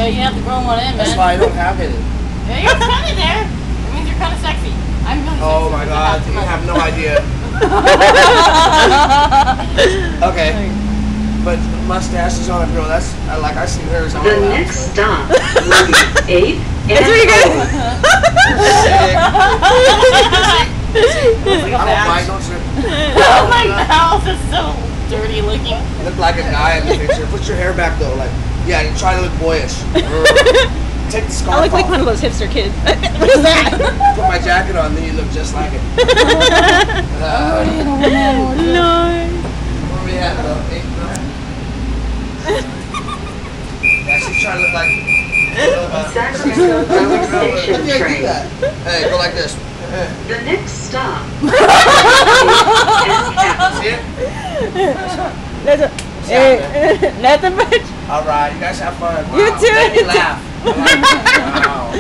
Yeah, you have to grow one in, man. That's why I don't have any. Yeah, you're kind of there. It means you're kind of sexy. I'm really sexy. Oh my god, you have no idea. Okay. But mustache is on a girl. That's like I seen hers. The next stop will be 8 That's where you go. Like a I don't badge. mind those. Oh, my mouth is so dirty looking. You look like a guy in the picture. Put your hair back though. Like, yeah, you try to look boyish. Take the scarf I look like off. one of those hipster kids. What is that? Put my jacket on, then you look just like it. No. Where we at, though? 8, yeah, she's trying to look like. Sacramento Valley Station How do I do train. that? Hey, go like this. The next stop is See it? That's a, hey, nothing much. All right, you guys have fun. Wow. You too. Make me laugh. Wow.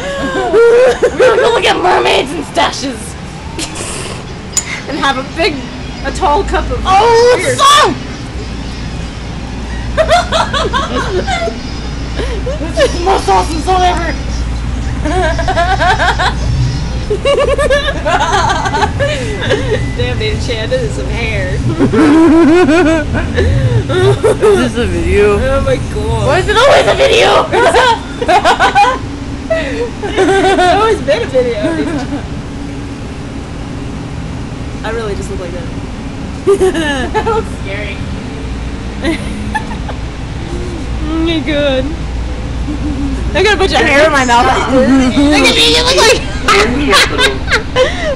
We're gonna go look at mermaids and stashes. And have a tall cup of Oh, beer. song! This is the most awesome song ever. Damn, they enchanted some hair. Is this a video? Oh my god. Why is it always a video? It's always been a video. I really just look like that. That looks scary. Oh my god. I got a bunch of hair in my mouth. Look at me, you look like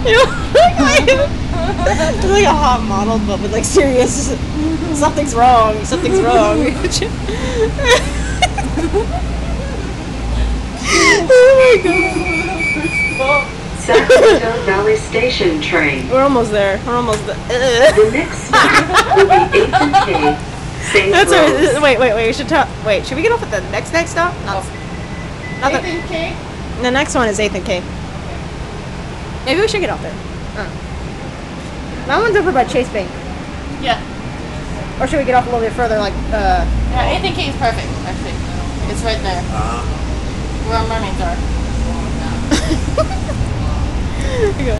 you look like it's like a hot model, but with like serious something's wrong. Something's wrong. Oh my god. Sacramento Valley Station train. We're almost there. We're almost there. The next stop will be 8th and K. St. That's Rose. right. Wait. We should talk. Wait, should we get off at the next stop? Not the, Okay. the next one is 8th and K. Maybe we should get off there. That one's over by Chase Bank. Yeah. Or should we get off a little bit further, like, Yeah, 8th and K is perfect, actually. It's right there. Where our mermaids are.